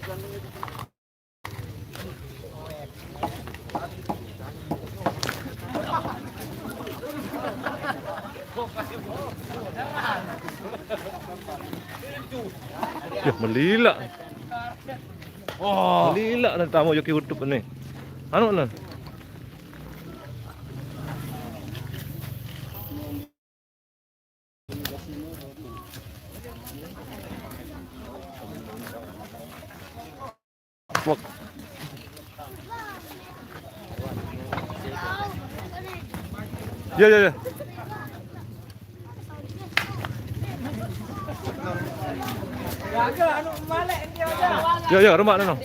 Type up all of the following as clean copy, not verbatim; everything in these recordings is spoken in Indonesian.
Ya melila. Oh, melila na tamo yung kihutup ni. Ano na? Wag. Ya ya ya. Ya ya rumah no.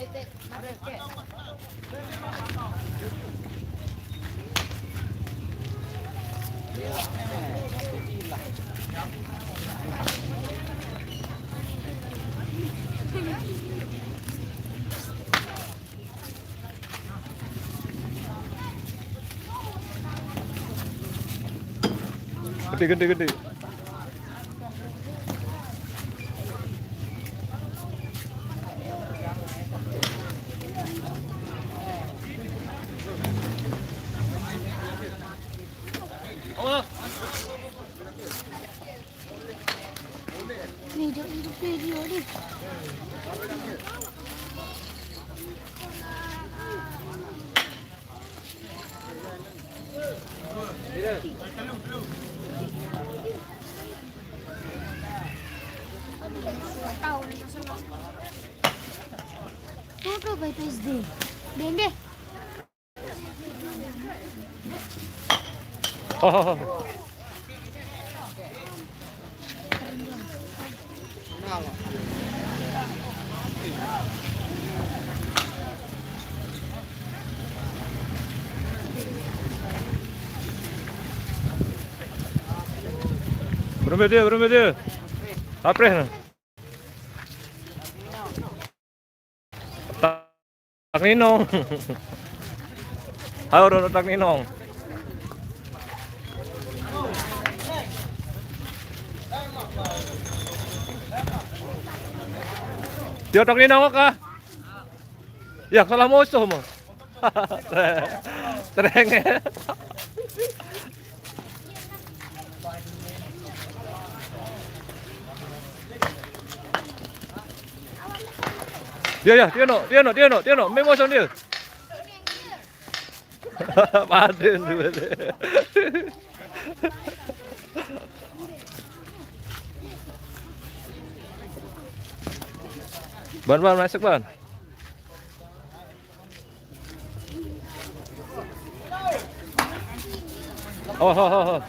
Gede. Video ni. Foto by Tuesday. Dende. Oh. Berapa dia? Apres na. Tak ninong. Halo, tak ninong. Dia tak ninong ka? Ya, salah musuh mo. Tereng. Dia no, memang sama dia. Paden dulu. Ban masuk ban. Oh.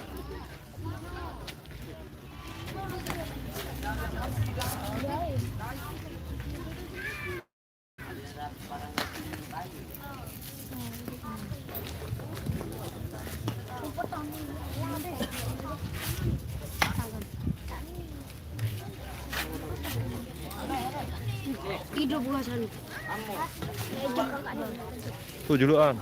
Hidup gua sana. Tuh julukan.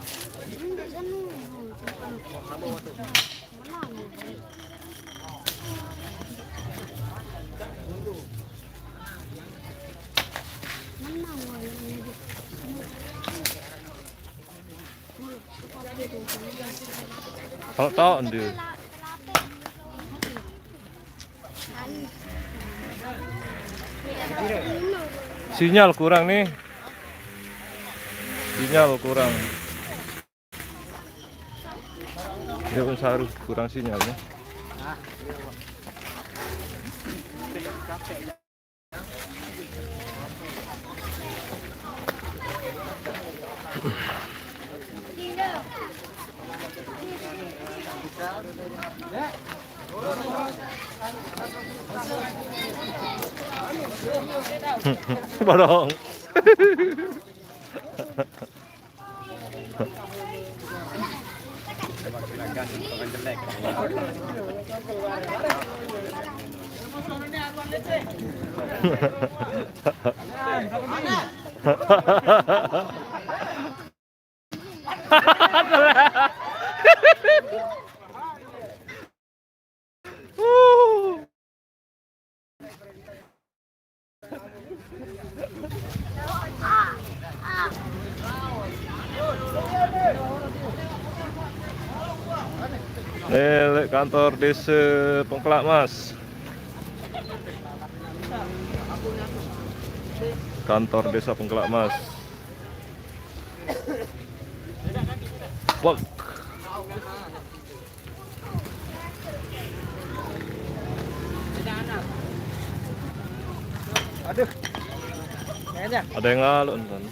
Kalau tahu dia. Sinyal kurang nih. Sinyal kurang. Dia pun harus kurang sinyalnya. Barong. kantor desa Pengkelak, Mas. Kantor desa Pengkelak, Mas. Bok. Aduh. Kayaknya. Ada yang lalu kan.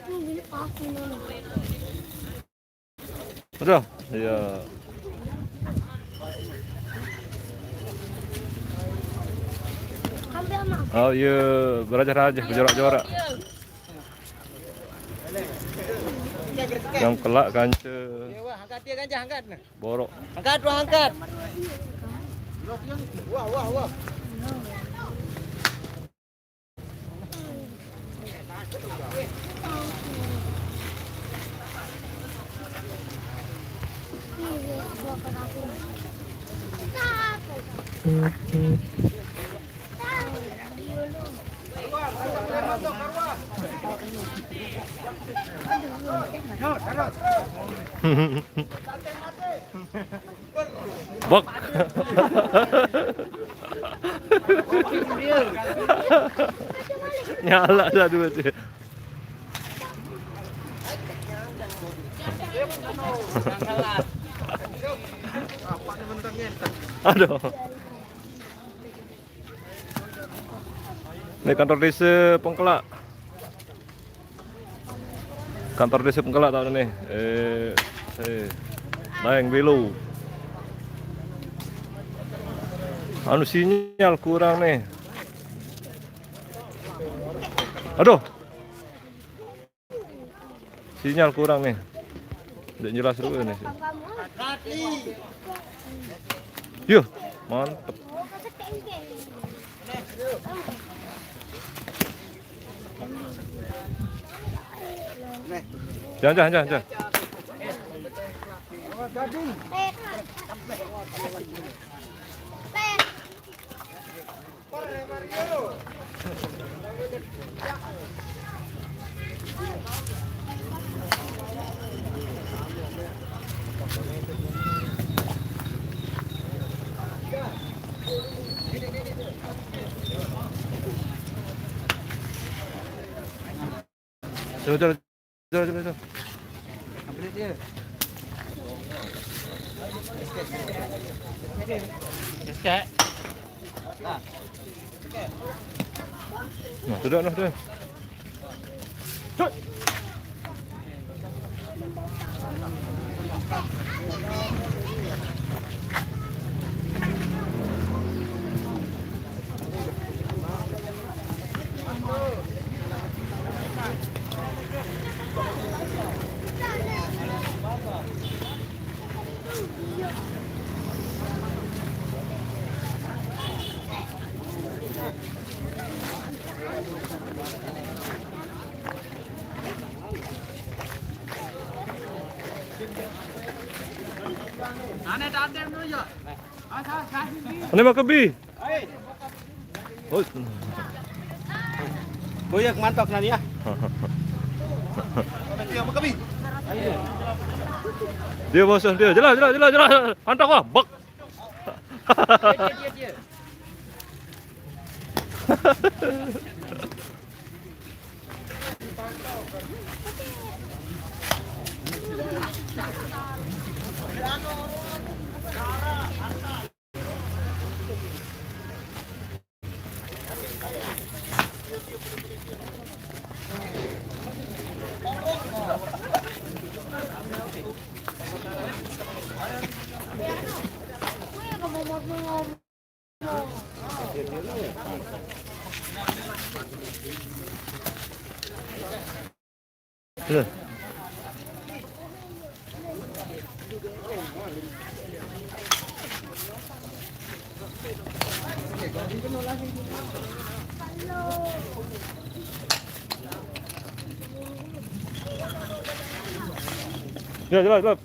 Ini aku nih. Udah, ya. Ambil sama. Oh iya, beraja-raja, berjorak-jorak. Yang kelak kance Wah, angkat dia ganja, angkat. borok. Angkat, wah, angkat. Wah, wah, wah. Ini bukan aku. Bok. Nyala dah dua tu. Aduh. Ini kantor desa Pengkelak. Kantor desa Pengkelak tahu nih. Naik Belu. Anu sinyal kurang nih. Aduh. Sinyal kurang nih. Tidak jelas dulu nih. Yuh, mantep. Jangan. Coba. Ambil dia. Esket. Nah. Nah, sudah. Cuk. Ini mah kebi. Oh. Goyak mantap nani ya. Dia bosan dia. Jelas. Mantap wah. Bak. Dia. Sudah. Ya, jelas, jelas.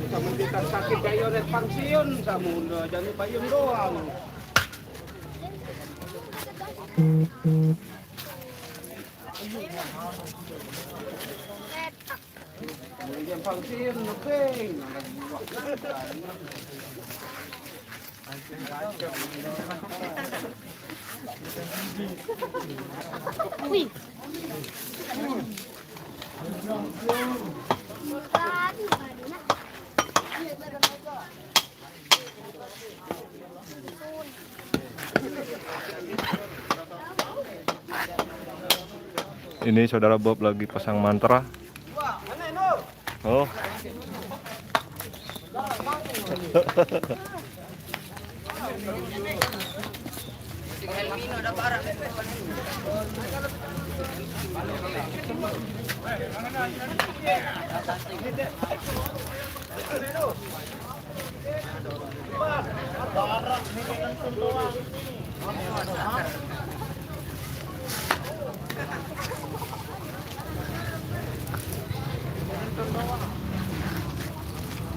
Sama kita sakit kayak orang pensiun sama udah jadi payung doang. Yang pensiun lebih. Wih. Ini saudara Bob lagi pasang mantra. Oh.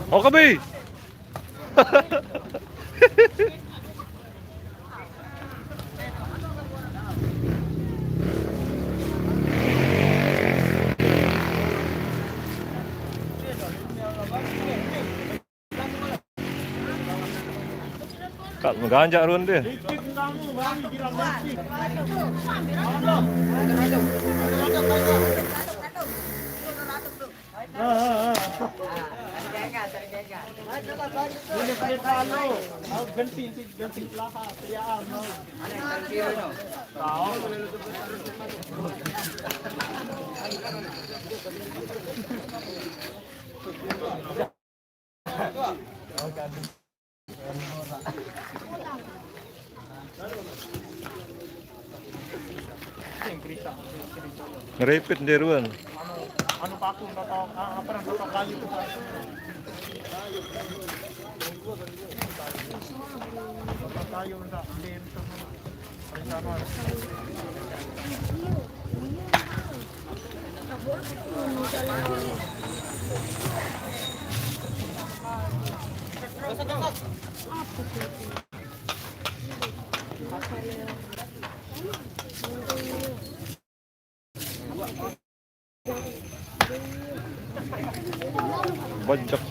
Oh, Kabi. Kak mengganjak run dia. Ngeripit dia ruan. Ano pa akong totok, apa nang totok kayu tu. Totok kayu ndak lim tu. Sama. Bajak.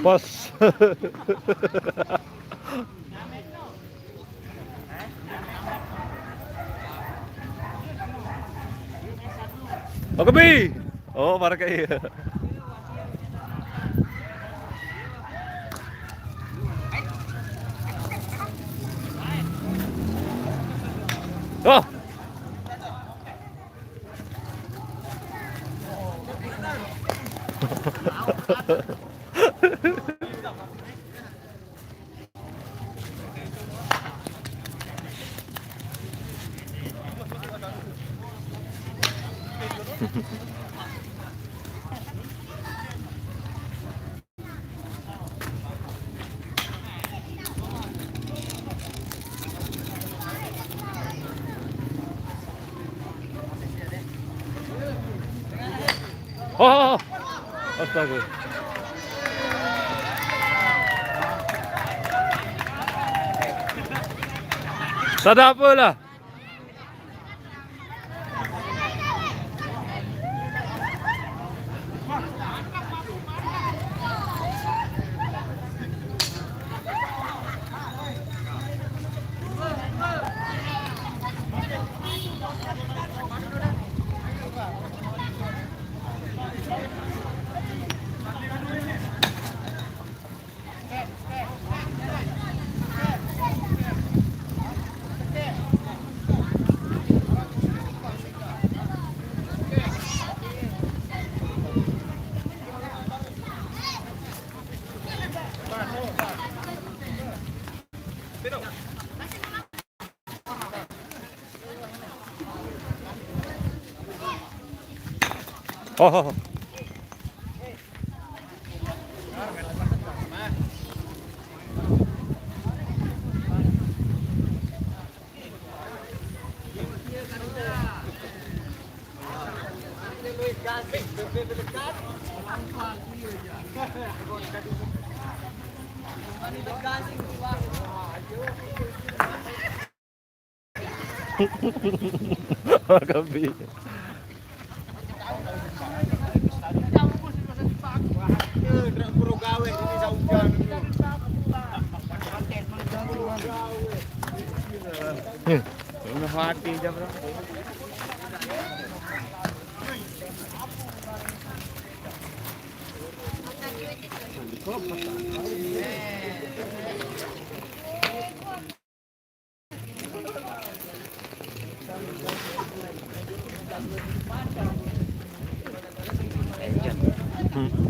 Pas. Oh, Kabi. Oh, para kayak. Oh. Oh, astaga. Tak ada apalah. Oh. Gabi. Mati jam berapa?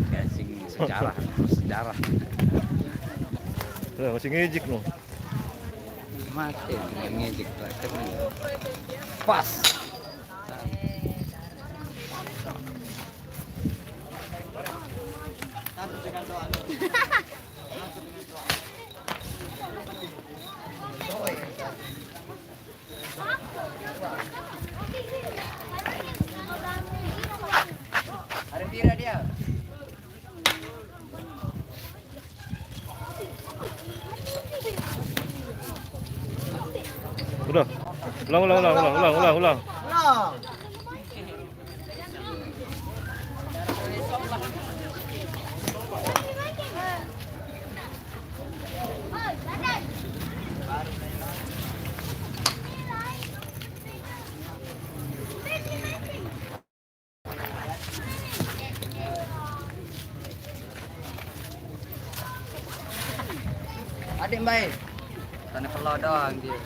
Gasing sejarah. Masih ngejek no. Mati ngejek traktor ni. Pas. Ada tira dia. Udah. Ulang. Adik baik. Tanah kelau doang dia.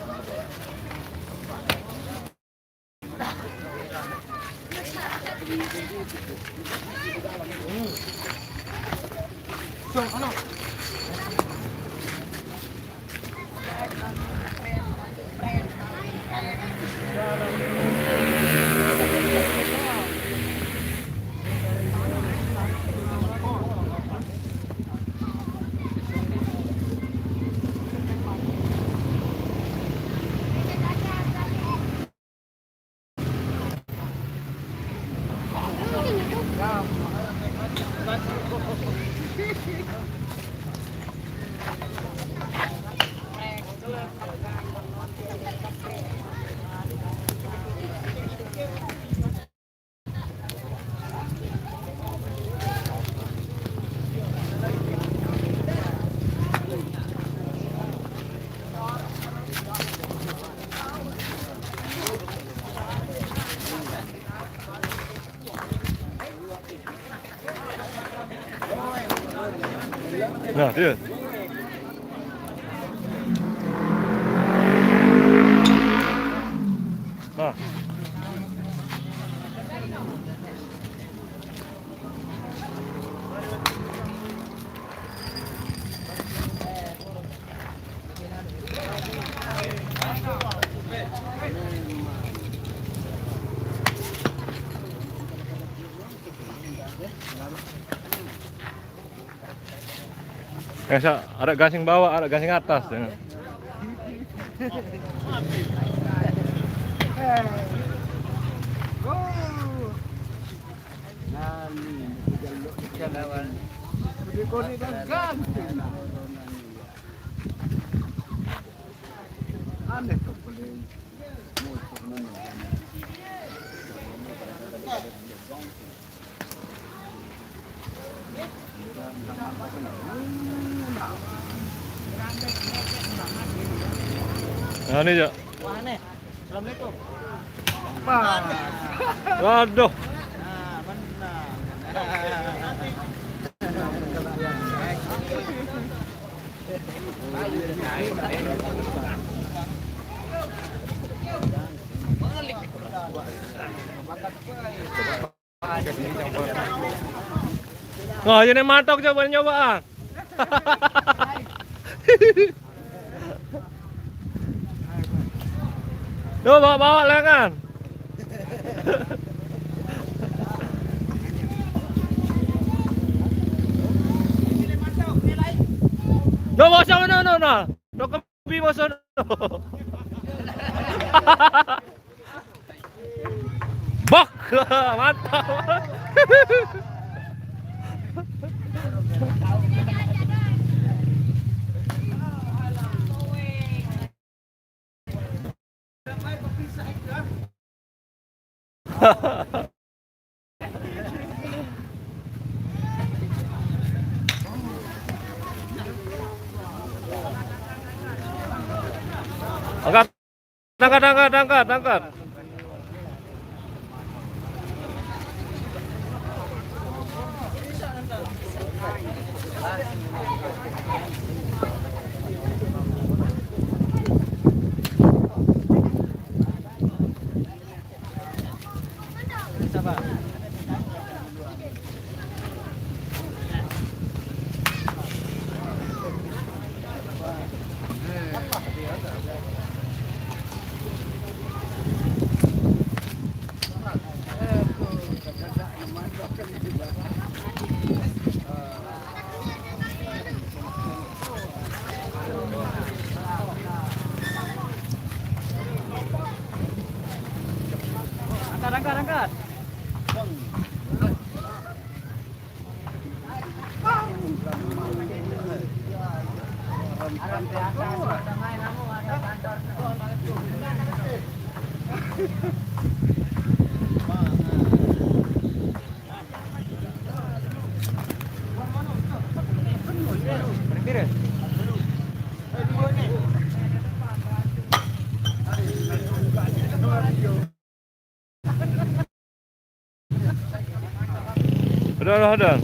Nah, dia. Nah. Ada gasing bawah, ada gasing atas. Ya. Go! Nani. Kunin ang gun. Ano ito? Ano niya? Assalamualaikum. Waduh. Oh, yun yung matok dyan, boleh nyoba ah. Duh, bawa-bawa lah kan. Duh, bawa sama no. Duh, kebi masa no. Bok, mantap. Angkat. Angkat. Udah.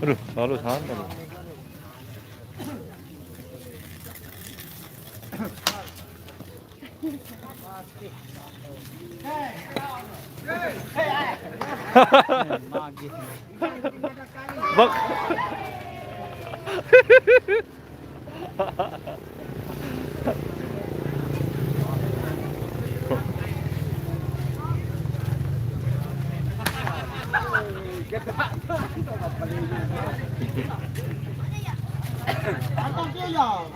Aduh, selalu santai. Bak. Oh.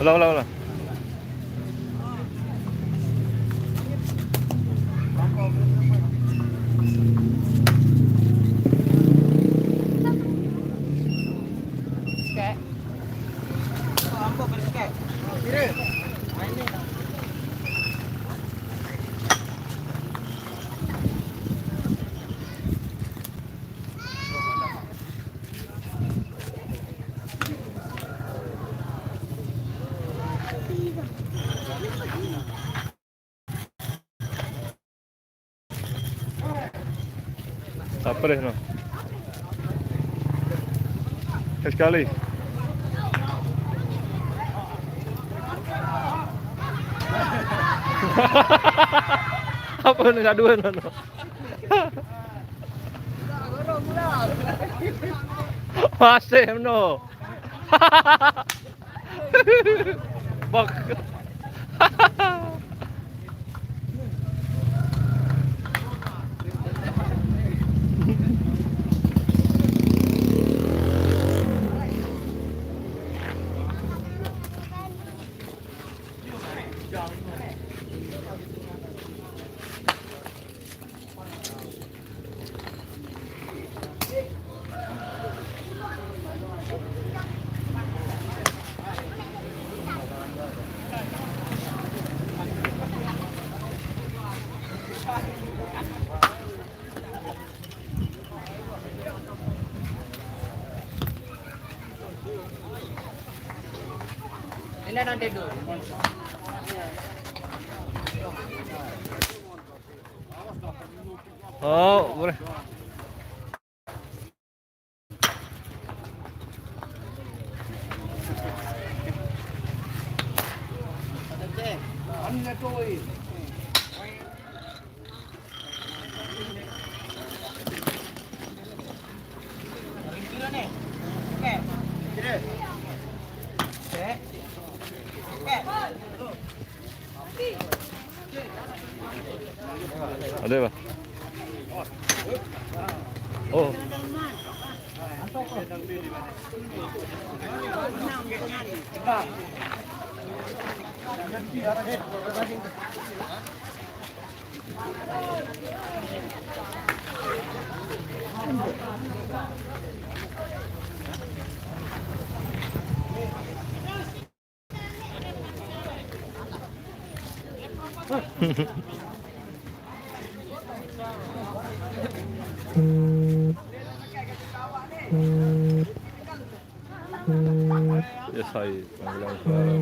Ulang. Tak pedas no. Sekali. Apa ni dua no. Masih no. Bak. Oh, boleh. Ada ba? Oh. Ya saya panggilan suara.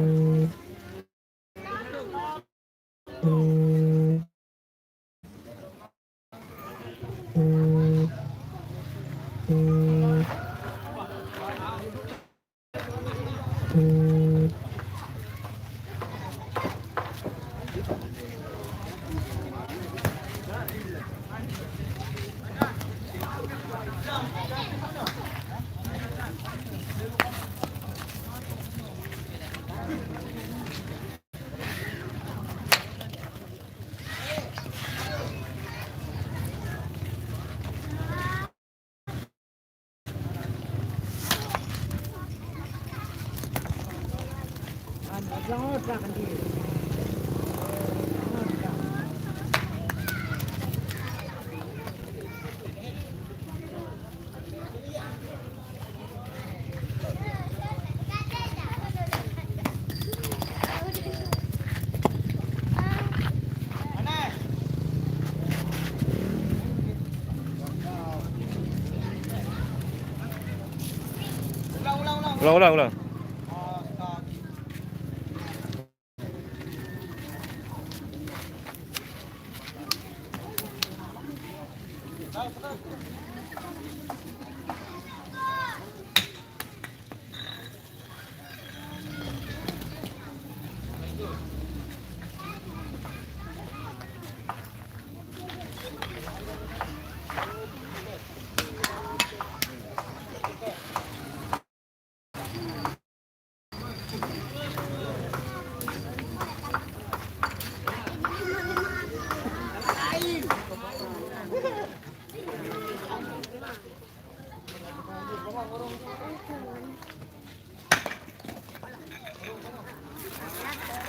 Ulang.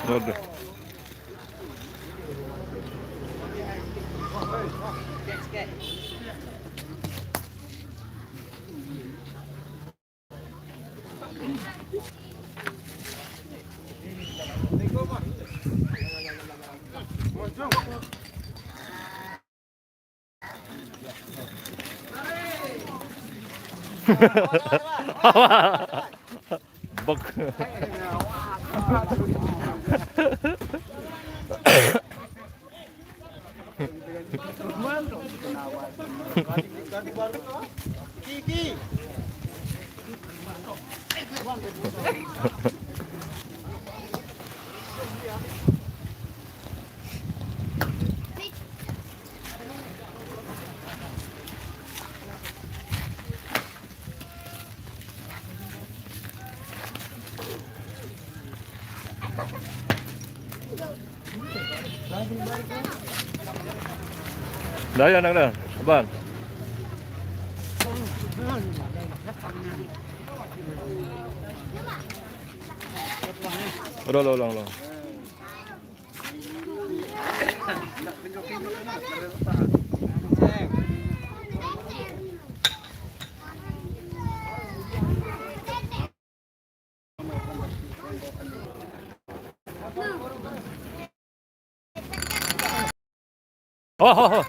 Waduh. Bak. Ganti baru tuh. Kiki. Dah ya nak dah. Abang. Ulang. Oh.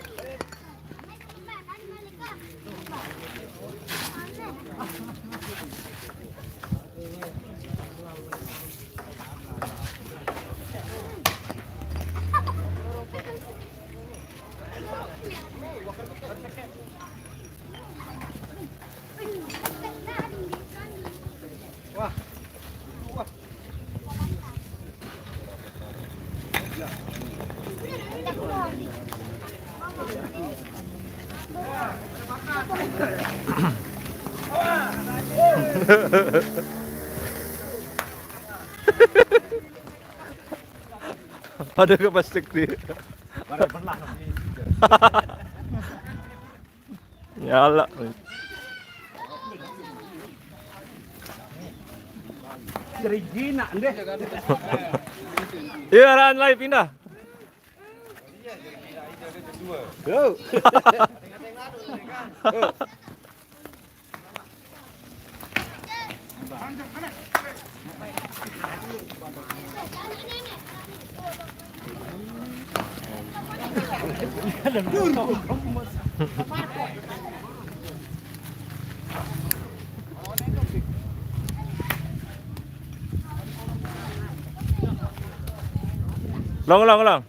Ada ke plastik di. Nyala. Regina deh. Iya, arahan live pindah. Go. Ulang.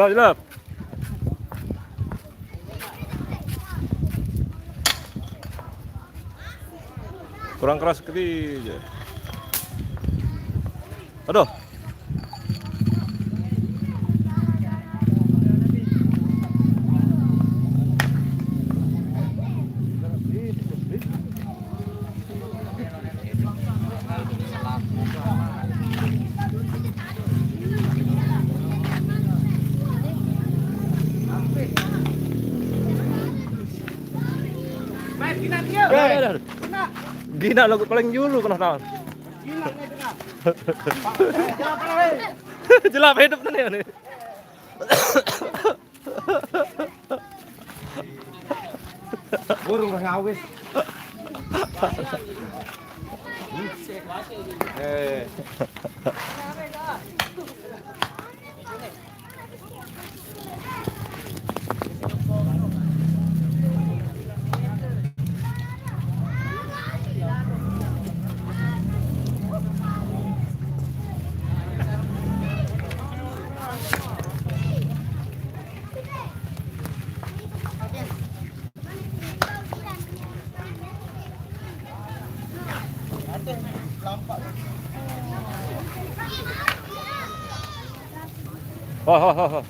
Jelap. Kurang keras sedikit. Aduh. Gina lagu paling dulu kena tahun. Jelap hidup nih. Burung ngawis. Oh.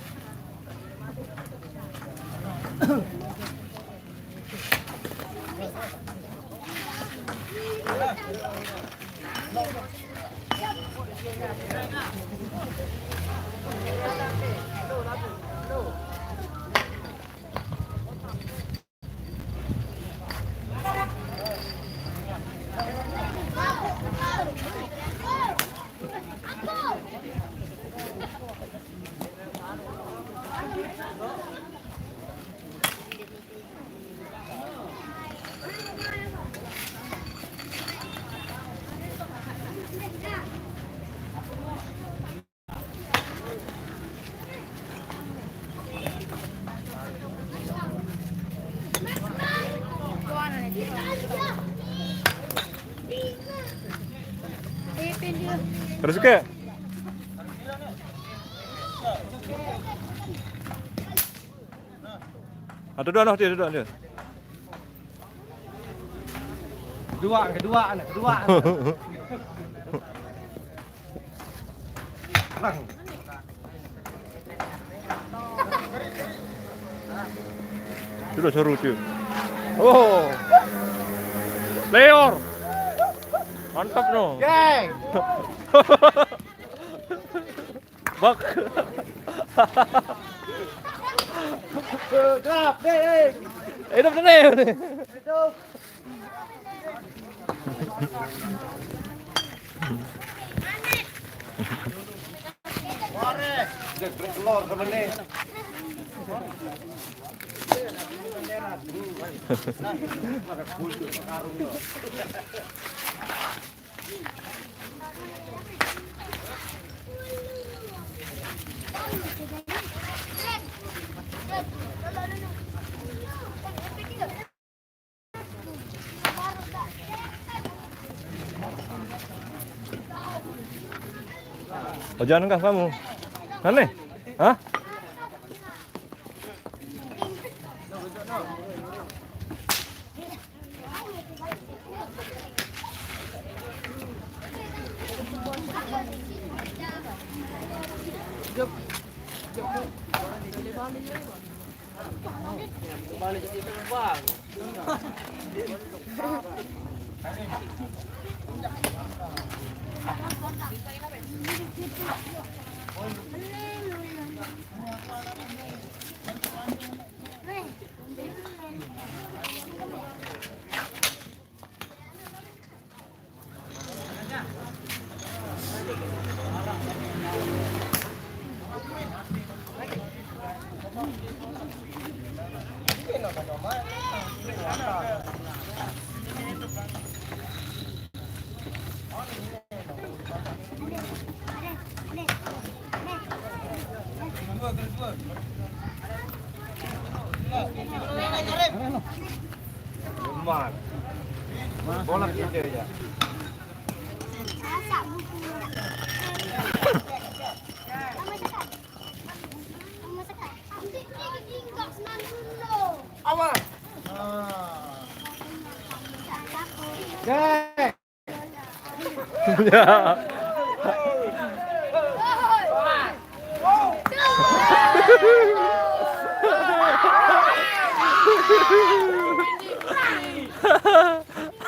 Terus ke? Duduk noh dia, duduk dia. Kedua. Sudah seru cuy. Oh. Leor. Mantap no. Geng. Bak. Drop, deh. Hidup ni. Hidup. Ware. Jek berkelor ke mana? Oh, jangan kah kamu? Aneh? Hah? Bola kita ya. Awal. Geng. Ya.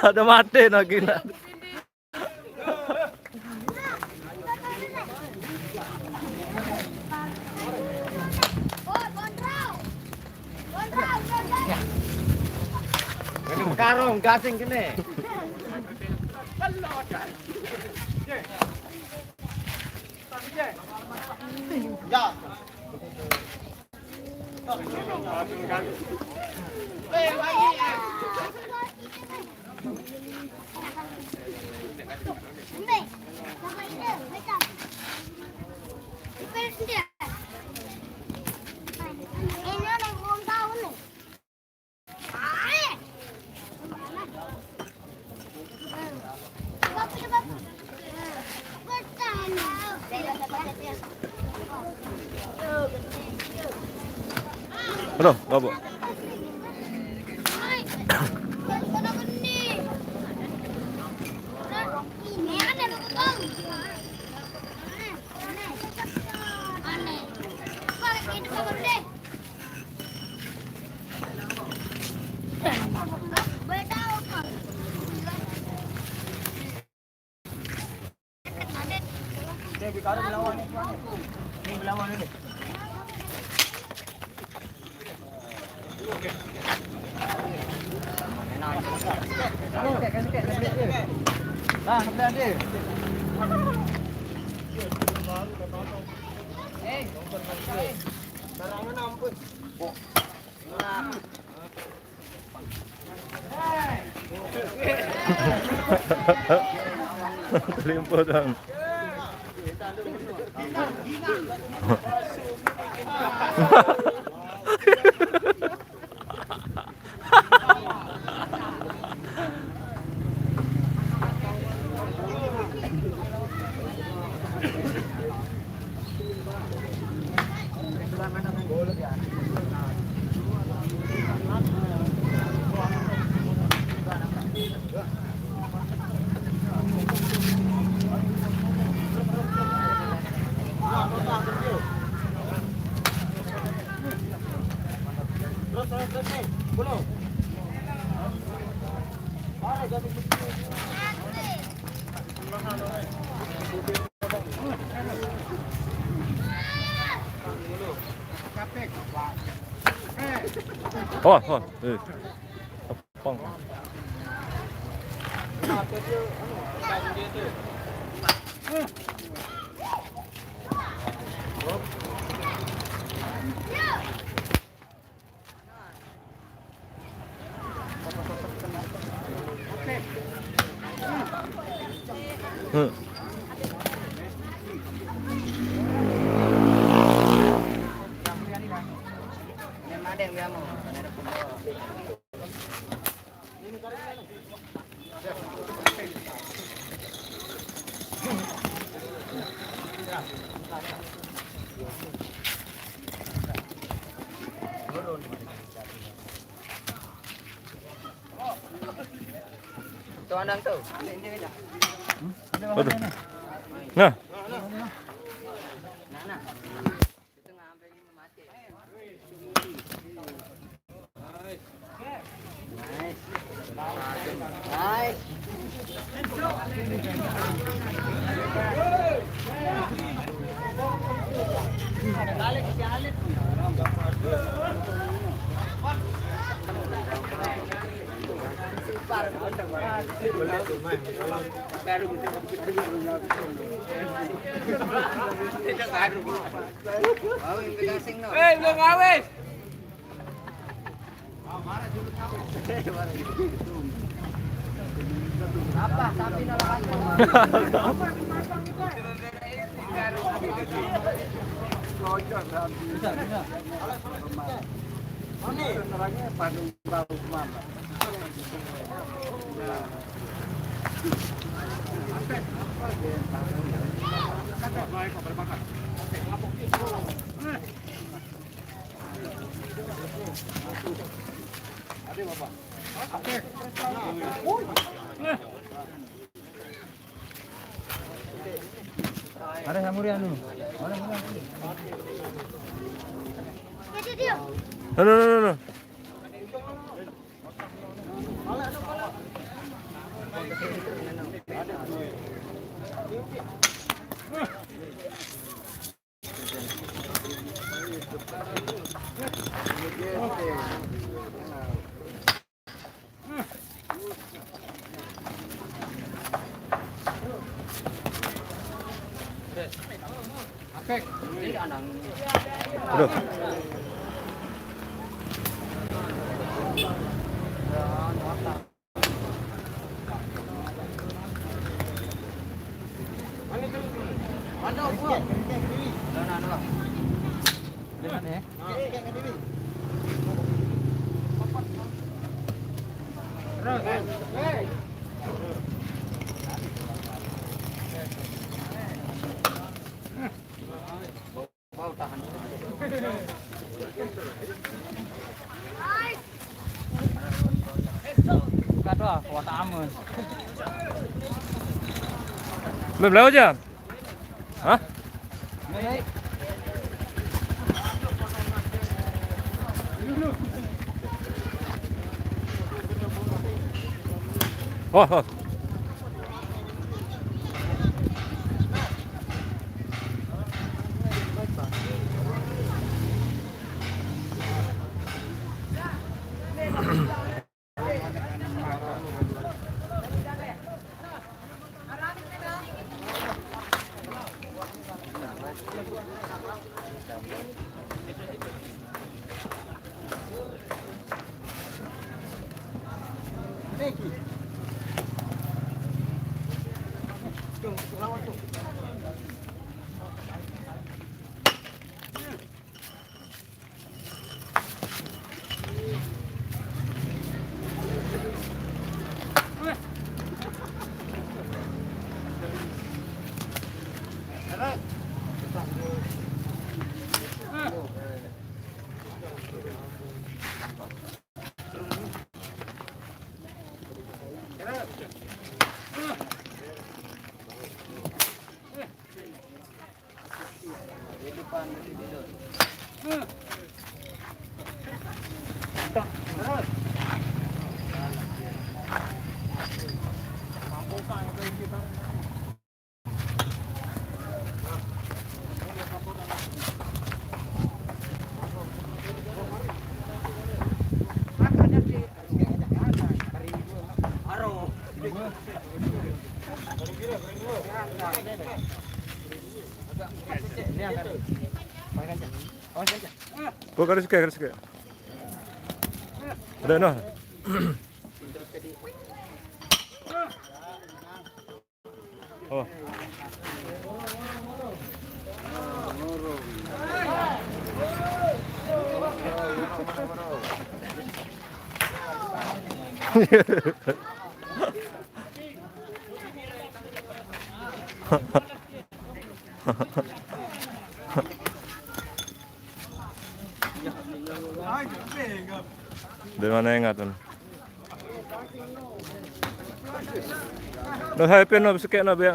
Ada mati lagi nak. Karung gasing kene. Ya. Aduh, babu. Terlimpah. Oh, oh. Tepong. Tuh andang tuh. Aduh. Nah, Nah. Itu ngambil ini mati. Nice. Eh, belum ngawes. Apa? Sapi nalakan. Ada samurian dulu. Jadi dia. no. Aduh. Kado, kuat aman. Belum lewat ya? Hah? Oh. Oh, garis ke. Udah noh. Oh. Dari mana ingatan? No happy no bisa kayak no beak.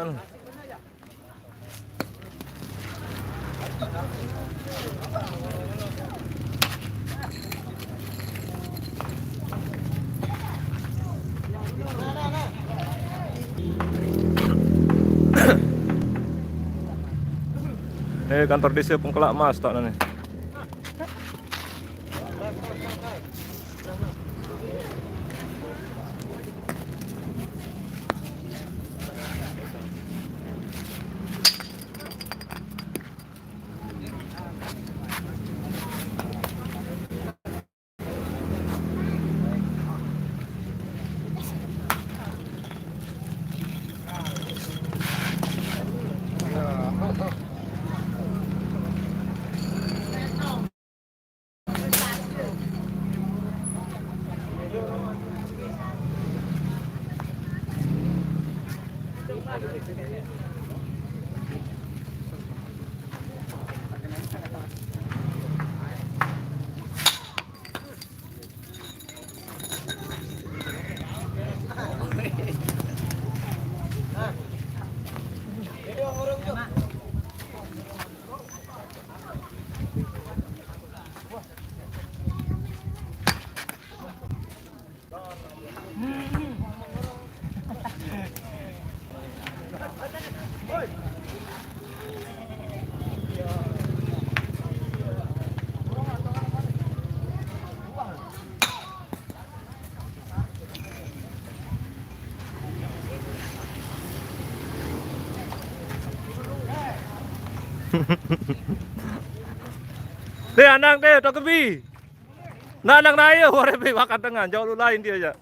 Kantor desa Pengkelak Mas tak nih. Deh anak deh, tok kebi. Nah anak naya, orang be makan tengah, jauh lu lain dia aja.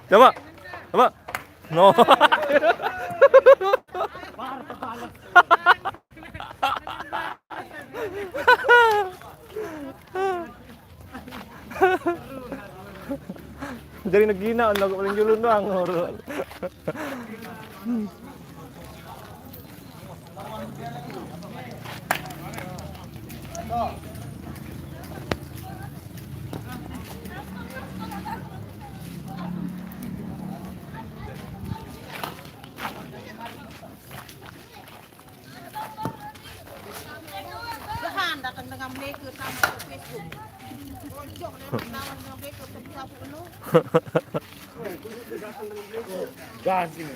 Coba, no. Jadi negina, nak paling julun doang. Datang dengan mereka sama Facebook. Bocok dan lawan mereka tetap penuh. Gasing.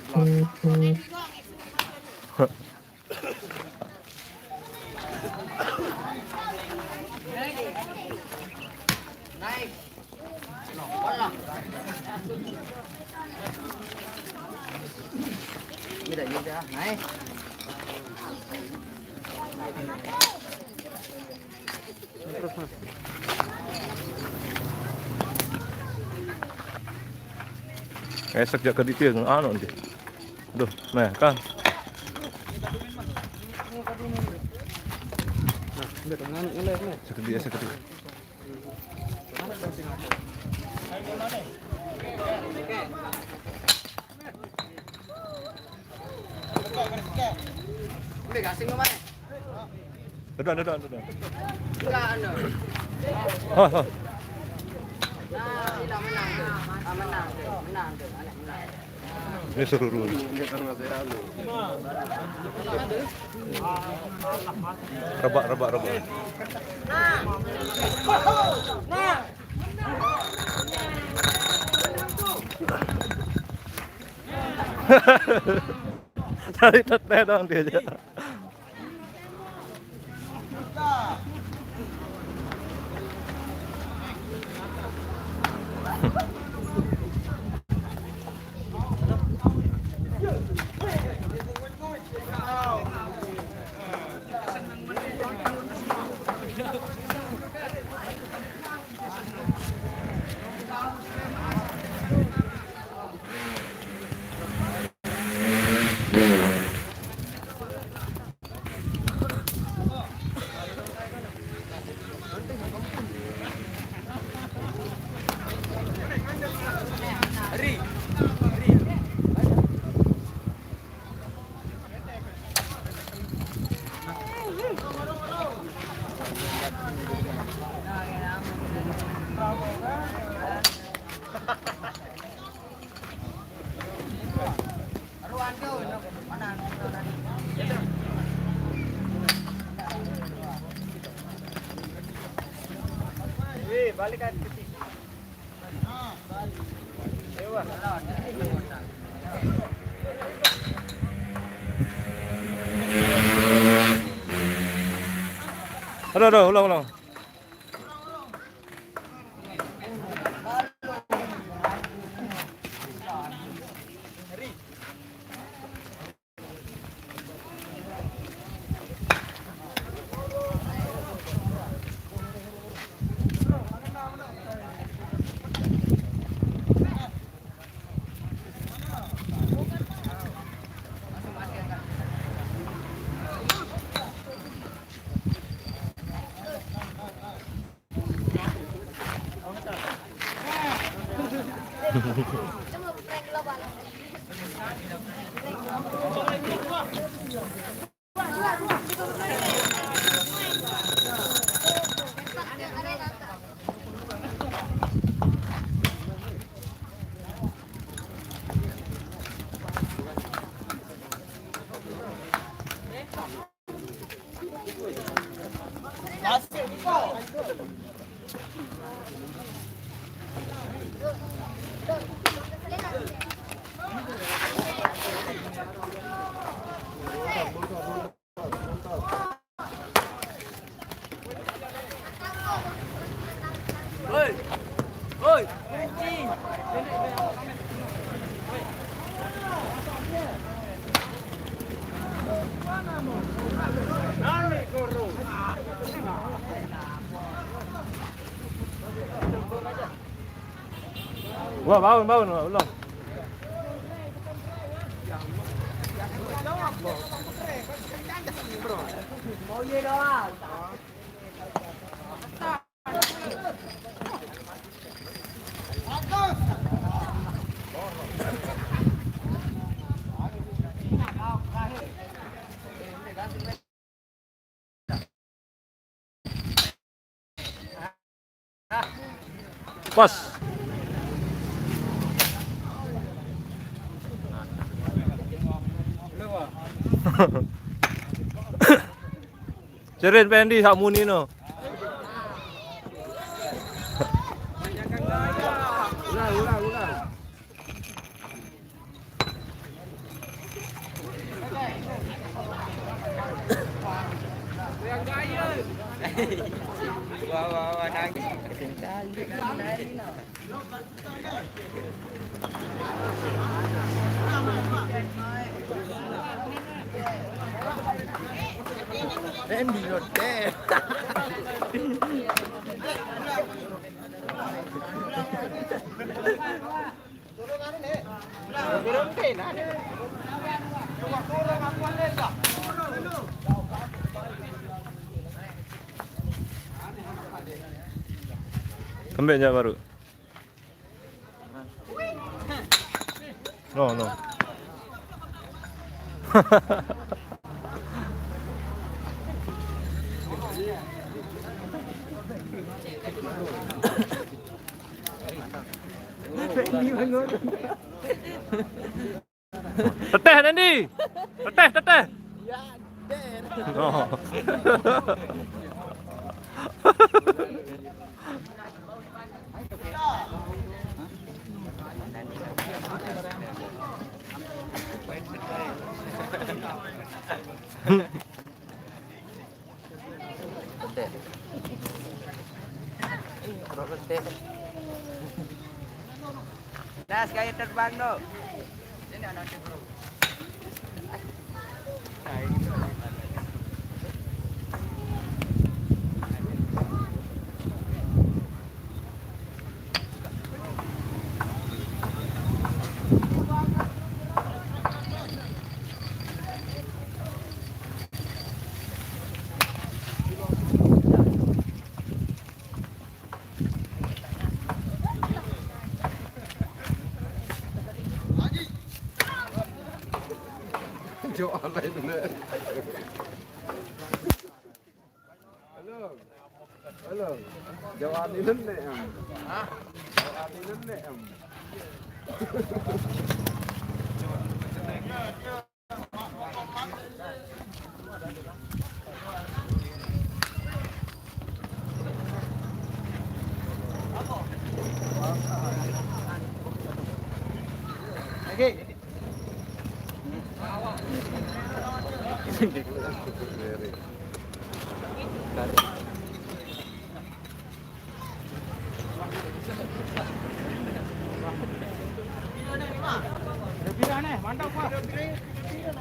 Naik. Wala. Mira, naik. Esek jak ke detail anu nanti. Aduh, nah kan. Sekedi. Udah gasing kemana? Dadah. Enggak, anu. Oh. Nah, ini dah menang tuh. Menang tuh. Anak menang. Ini seru. Rebak. Cari teteh dong dia aja. Aduh, ulang. Wah, bangun, ulang. Pas. Cerin Pendi sak muni no. Wah, nangis. Randy not there. Kembeknya baru. No. Teteh Nandi. Teteh. Ya, oh. Nas, kayo terbang no. Ini anak bro. Jo online dulu. Halo. Halo. Jawab ni nenek am. Ha? Jawab ni nenek am.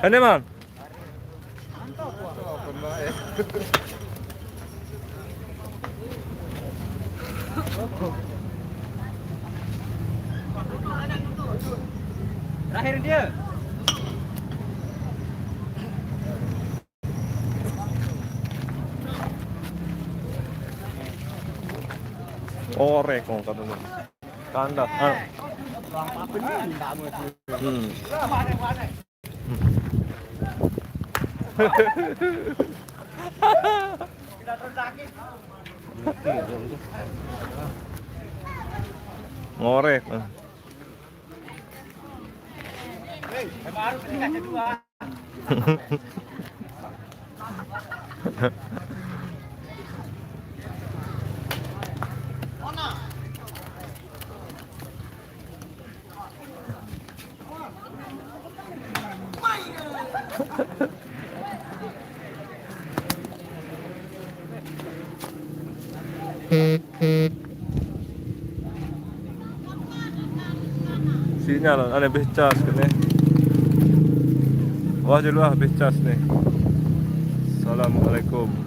Ini man. Terakhir dia. Orek kong katanya. Kanda. Apa ni? Tak mau. Ngorek. Baru kita kedua. Sinyal ada becas ni. Wah jeluah becas ni. Assalamualaikum.